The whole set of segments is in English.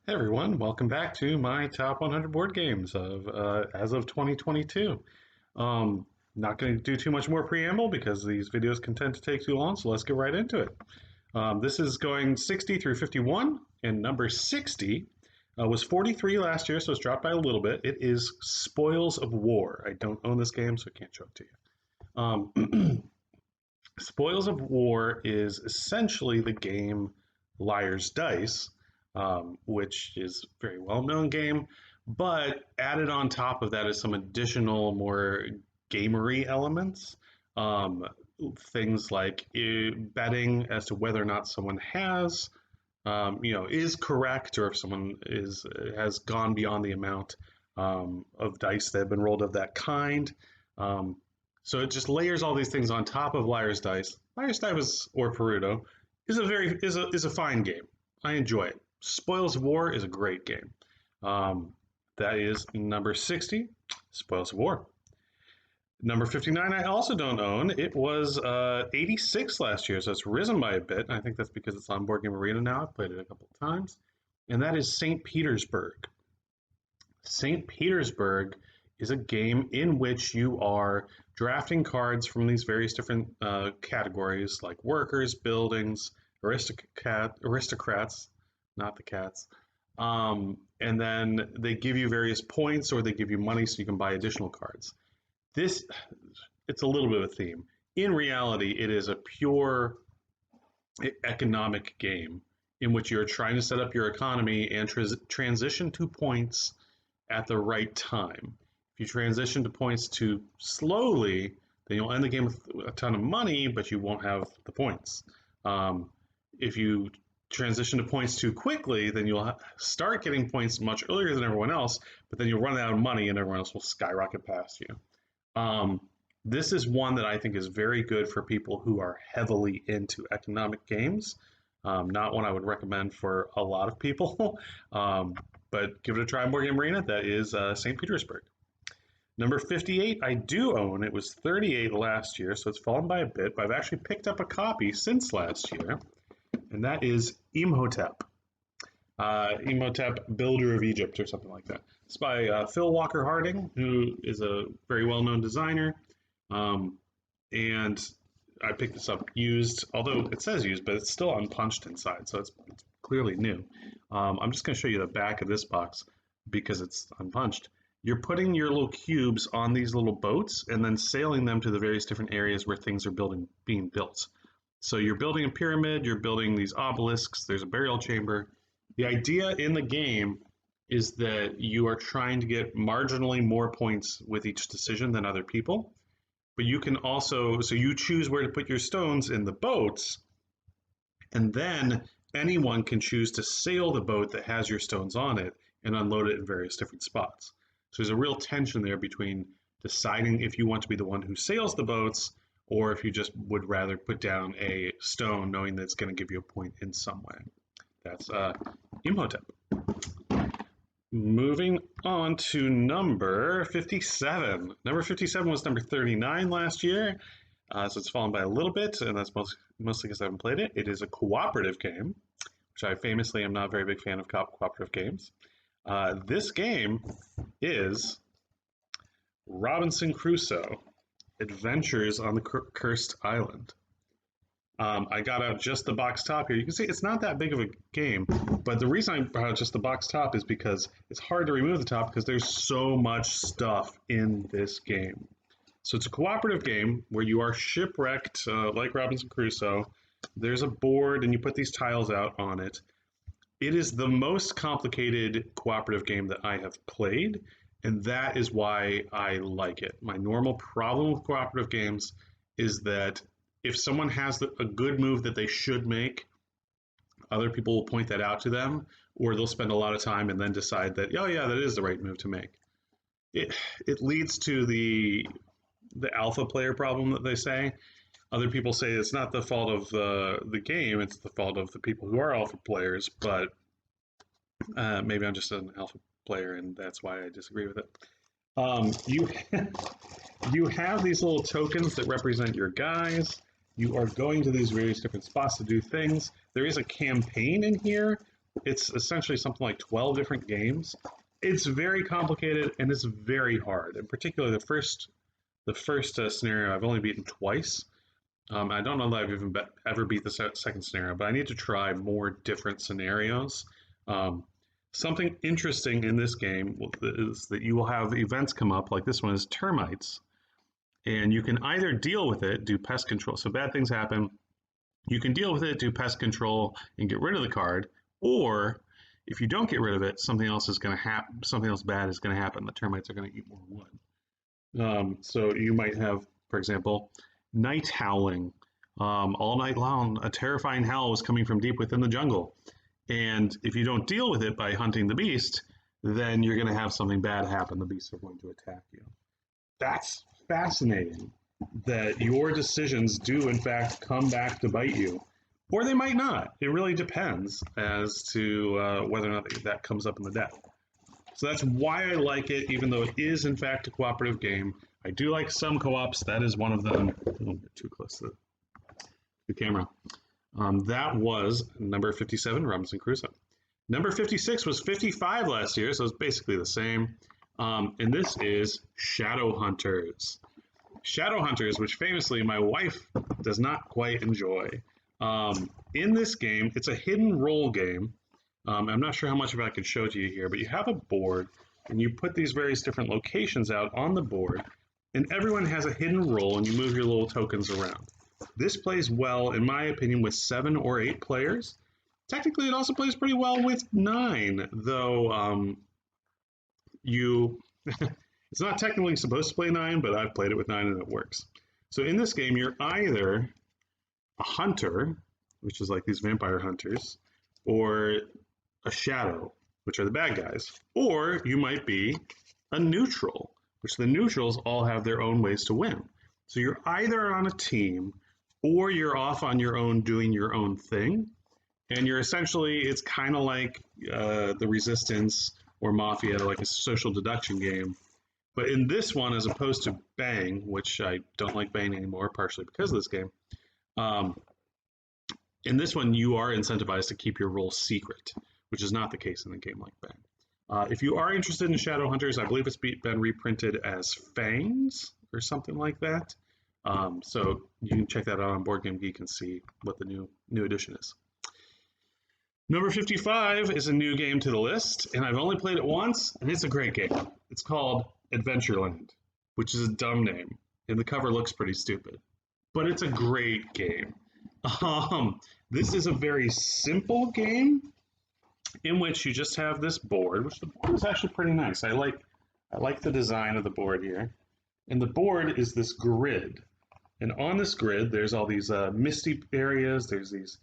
Hey everyone, welcome back to my top 100 board games of as of 2022. Not going to do too much more preamble because these videos can tend to take too long, so let's get right into it. This is going 60 through 51, and number 60 was 43 last year, so it's dropped by a little bit. It is Spoils of War. I don't own this game, so I can't show it to you. Spoils of War is essentially the game Liar's Dice, which is a very well-known game, but added on top of that is some additional, more gamery elements. Um, Things like betting as to whether or not someone is correct, or if someone has gone beyond the amount of dice that have been rolled of that kind. Um, so it just layers all these things on top of Liar's Dice. Liar's Dice or Perudo is a fine game. I enjoy it. Spoils of War is a great game. That is number 60, Spoils of War. Number 59, I also don't own. It was 86 last year, so it's risen by a bit. I think that's because it's on Board Game Arena now. I've played it a couple of times. And that is St. Petersburg. St. Petersburg is a game in which you are drafting cards from these various different categories like workers, buildings, aristocrats, not the cats. And then they give you various points or they give you money so you can buy additional cards. It's a little bit of a theme. In reality, it is a pure economic game in which you're trying to set up your economy and transition to points at the right time. If you transition to points too slowly, then you'll end the game with a ton of money, but you won't have the points. If you transition to points too quickly, then you'll start getting points much earlier than everyone else, but then you'll run out of money and everyone else will skyrocket past you. This is one that I think is very good for people who are heavily into economic games. Not one I would recommend for a lot of people, but give it a try on Board Game Arena. That is St. Petersburg. Number 58, I do own. It was 38 last year, so it's fallen by a bit, but I've actually picked up a copy since last year, and that is Imhotep. Imhotep, Builder of Egypt, or something like that. It's by Phil Walker Harding, who is a very well-known designer, and I picked this up used, although it says used, but it's still unpunched inside, so it's clearly new. I'm just going to show you the back of this box because it's unpunched. You're putting your little cubes on these little boats and then sailing them to the various different areas where things are being built. So you're building a pyramid, you're building these obelisks, there's a burial chamber. The idea in the game is that you are trying to get marginally more points with each decision than other people. But you can also, so you choose where to put your stones in the boats, and then anyone can choose to sail the boat that has your stones on it and unload it in various different spots. So there's a real tension there between deciding if you want to be the one who sails the boats or if you just would rather put down a stone knowing that it's going to give you a point in some way. That's Imhotep. Moving on to number 57. Number 57 was number 39 last year, so it's fallen by a little bit, and that's mostly because I haven't played it. It is a cooperative game, which I famously am not a very big fan of cooperative games. This game is Robinson Crusoe, Adventures on the Cursed Island. I got out just the box top here. You can see it's not that big of a game, but the reason I brought out just the box top is because it's hard to remove the top because there's so much stuff in this game. So it's a cooperative game where you are shipwrecked like Robinson Crusoe. There's a board and you put these tiles out on it. It is the most complicated cooperative game that I have played, and that is why I like it. My normal problem with cooperative games is that if someone has a good move that they should make, other people will point that out to them, or they'll spend a lot of time and then decide that, oh yeah, that is the right move to make. It leads to the alpha player problem that they say. Other people say it's not the fault of the game, it's the fault of the people who are alpha players, but maybe I'm just an alpha player and that's why I disagree with it. You have these little tokens that represent your guys. You are going to these various different spots to do things. There is a campaign in here It's essentially something like 12 different games. It's very complicated and it's very hard. In particular, the first scenario I've only beaten twice. I don't know that I've even ever beat the second scenario, but I need to try more different scenarios. Um, Something interesting in this game is that you will have events come up, like this one is termites, and you can either deal with it, do pest control. So bad things happen. You can deal with it, do pest control, and get rid of the card, or if you don't get rid of it, something else is going to happen. Something else bad is going to happen. The termites are going to eat more wood. So you might have, for example, night howling. All night long, a terrifying howl is coming from deep within the jungle. And if you don't deal with it by hunting the beast, then you're going to have something bad happen. The beasts are going to attack you. That's fascinating that your decisions do, in fact, come back to bite you. Or they might not. It really depends as to whether or not that comes up in the deck. So that's why I like it, even though it is, in fact, a cooperative game. I do like some co-ops. That is one of them. Don't get too close to the camera. That was number 57, Robinson Crusoe. Number 56 was 55 last year, so it's basically the same. And this is Shadowhunters. Shadowhunters, which famously my wife does not quite enjoy. In this game, it's a hidden role game. I'm not sure how much of it I could show to you here, but you have a board and you put these various different locations out on the board, and everyone has a hidden role, and you move your little tokens around. This plays well, in my opinion, with 7 or 8 players. Technically, it also plays pretty well with 9, though you it's not technically supposed to play 9, but I've played it with 9 and it works. So in this game, you're either a hunter, which is like these vampire hunters, or a shadow, which are the bad guys, or you might be a neutral, which the neutrals all have their own ways to win. So you're either on a team or you're off on your own doing your own thing. And you're essentially, it's kind of like the Resistance or Mafia, like a social deduction game. But in this one, as opposed to Bang, which I don't like Bang anymore, partially because of this game, in this one, you are incentivized to keep your role secret, which is not the case in a game like Bang. If you are interested in Shadowhunters, I believe it's been reprinted as Fangs or something like that. So you can check that out on Board Game Geek and see what the new edition is. Number 55 is a new game to the list, and I've only played it once, and it's a great game. It's called Adventureland, which is a dumb name, and the cover looks pretty stupid. But it's a great game. This is a very simple game in which you just have this board, which the board is actually pretty nice. I like the design of the board here. And the board is this grid. And on this grid, there's all these misty areas, there's these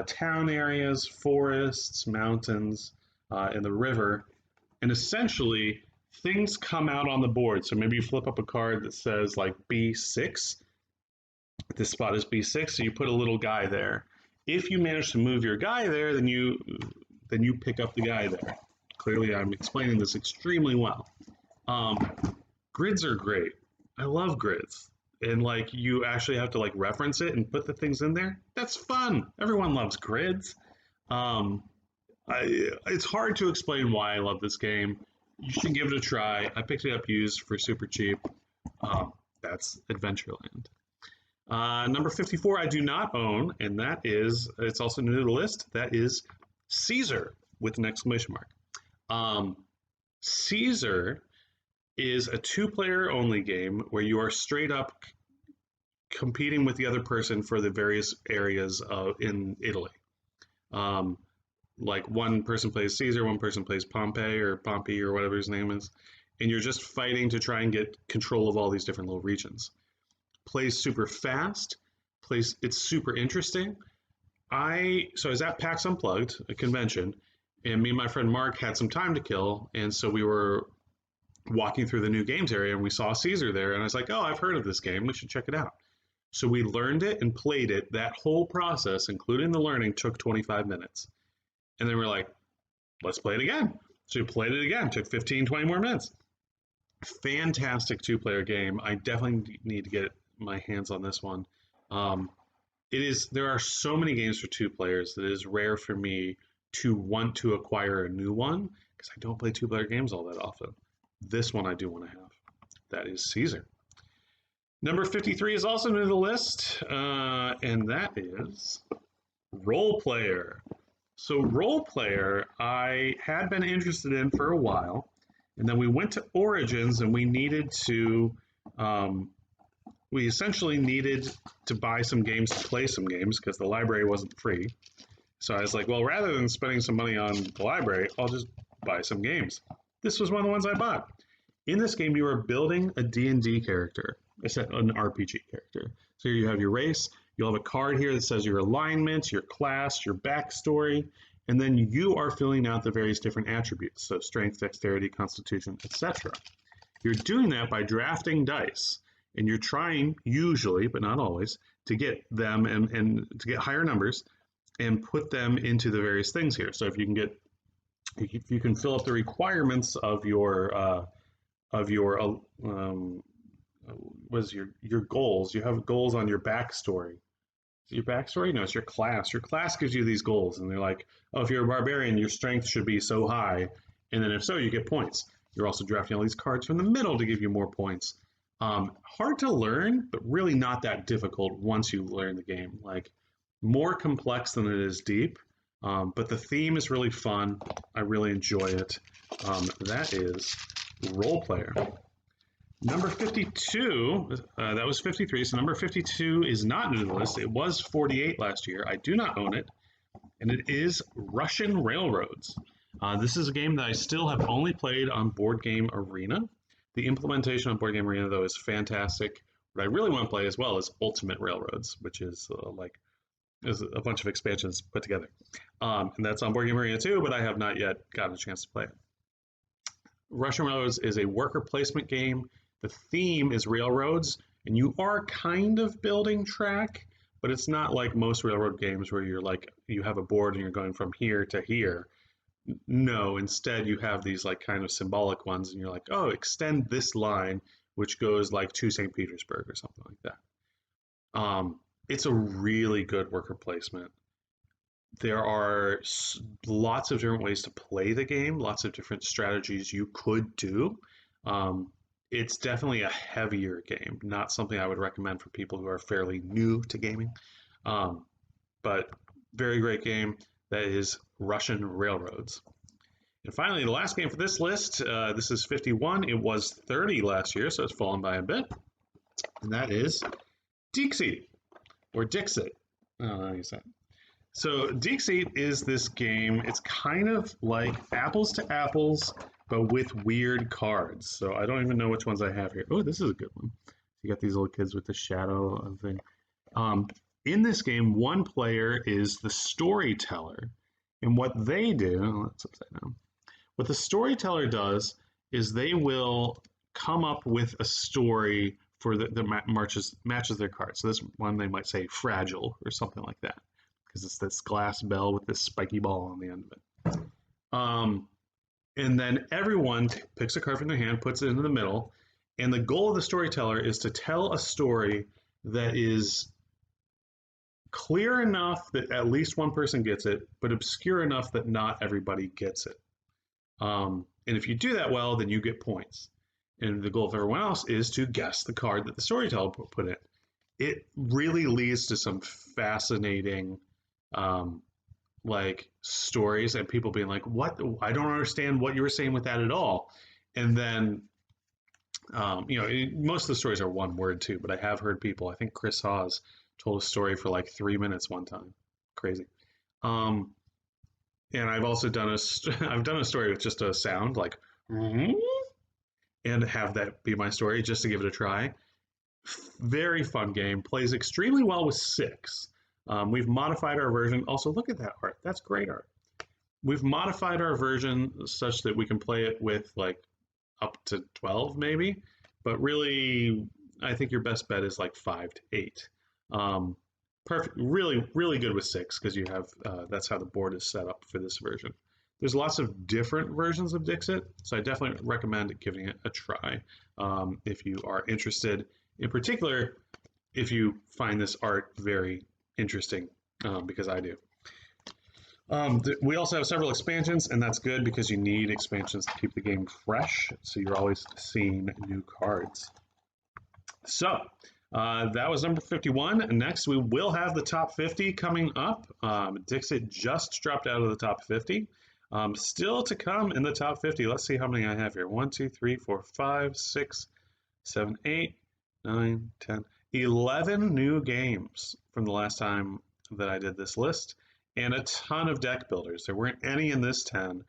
town areas, forests, mountains, and the river. And essentially, things come out on the board. So maybe you flip up a card that says like B6. This spot is B6, so you put a little guy there. If you manage to move your guy there, then you pick up the guy there. Clearly, I'm explaining this extremely well. Grids are great. I love grids. And like you actually have to like reference it and put the things in there. That's fun. Everyone loves grids. It's hard to explain why I love this game. You should give it a try. I picked it up used for super cheap. That's Adventureland. Number 54 I do not own, and that is, it's also new to the list, that is Caesar with an exclamation mark. Caesar is a 2-player only game where you are straight up competing with the other person for the various areas in Italy. Like one person plays Caesar, one person plays Pompey or whatever his name is, and you're just fighting to try and get control of all these different little regions. Plays super fast, it's super interesting. So I was at PAX Unplugged, a convention, and me and my friend Mark had some time to kill, and so we were walking through the new games area and we saw Caesar there, and I was like, oh, I've heard of this game, we should check it out. So we learned it and played it. That whole process, including the learning, took 25 minutes. And then we're like, let's play it again. So we played it again, took 15, 20 more minutes. Fantastic 2-player game. I definitely need to get my hands on this one. There are so many games for 2 players that it is rare for me to want to acquire a new one, because I don't play two-player games all that often. This one I do want to have. That is Caesar. Number 53 is also new to the list, and that is Role Player. So Role Player, I had been interested in for a while, and then we went to Origins, and we essentially needed to buy some games to play some games because the library wasn't free. So I was like, well, rather than spending some money on the library, I'll just buy some games. This was one of the ones I bought. In this game, you are building a D&D character, an RPG character. So here you have your race. You'll have a card here that says your alignment, your class, your backstory, and then you are filling out the various different attributes. So strength, dexterity, constitution, etc. You're doing that by drafting dice, and you're trying, usually, but not always, to get them and to get higher numbers and put them into the various things here. So if you can fill up the requirements of your your goals. You have goals on your backstory. Is it your backstory? No, it's your class. Your class gives you these goals, and they're like, oh, if you're a barbarian, your strength should be so high, and then if so, you get points. You're also drafting all these cards from the middle to give you more points. Hard to learn, but really not that difficult once you learn the game. Like, more complex than it is deep, but the theme is really fun. I really enjoy it. That is Role Player. Number 52, that was 53, so number 52 is not new to the list. It was 48 last year. I do not own it, and it is Russian Railroads. This is a game that I still have only played on Board Game Arena. The implementation on Board Game Arena, though, is fantastic. What I really want to play as well is Ultimate Railroads, which is is a bunch of expansions put together. And that's on Board Game Arena too, but I have not yet gotten a chance to play it. Russian Railroads is a worker placement game. The theme is railroads, and you are kind of building track, but it's not like most railroad games where you're like, you have a board and you're going from here to here. No, instead you have these like kind of symbolic ones, and you're like, oh, extend this line, which goes like to St. Petersburg or something like that. It's a really good worker placement. There are lots of different ways to play the game, lots of different strategies you could do. It's definitely a heavier game, not something I would recommend for people who are fairly new to gaming. But very great game. That is Russian Railroads. And finally, the last game for this list, this is 51. It was 30 last year, so it's fallen by a bit. And that is Dixit, or Dixit. So Dixit is this game. It's kind of like apples to apples, but with weird cards. So I don't even know which ones I have here. Oh, this is a good one. You got these little kids with the shadow thing. In this game, one player is the storyteller. And what they do, that's upside down. What the storyteller does is they will come up with a story for that matches their card. So this one they might say fragile or something like that, because it's this glass bell with this spiky ball on the end of it. And then everyone picks a card from their hand, puts it into the middle, and the goal of the storyteller is to tell a story that is clear enough that at least one person gets it, but obscure enough that not everybody gets it. And if you do that well, then you get points. And the goal of everyone else is to guess the card that the storyteller put in. It really leads to some fascinating stories and people being like, what? I don't understand what you were saying with that at all. And then, most of the stories are one word too, but I have heard people, I think Chris Hawes told a story for like 3 minutes one time. Crazy. And I've also done a story with just a sound like, and have that be my story just to give it a try. Very fun game. Plays extremely well with 6. We've modified our version. Also, look at that art. That's great art. We've modified our version such that we can play it with like up to 12 maybe, but really I think your best bet is like 5 to 8. Perfect. Really, really good with 6 because you have that's how the board is set up for this version. There's lots of different versions of Dixit, so I definitely recommend giving it a try if you are interested. In particular, if you find this art very interesting, because I do. We also have several expansions, and that's good because you need expansions to keep the game fresh, so you're always seeing new cards. So that was number 51. Next, we will have the top 50 coming up. Dixit just dropped out of the top 50. Still to come in the top 50. Let's see how many I have here. 1, 2, 3, 4, 5, 6, 7, 8, 9, 10, 11 new games from the last time that I did this list, and a ton of deck builders. There weren't any in this 10.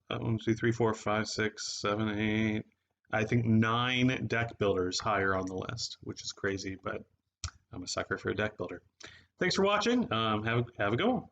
1, 2, 3, 4, 5, 6, 7, 8. I think 9 deck builders higher on the list, which is crazy, but I'm a sucker for a deck builder. Thanks for watching. Have a good one.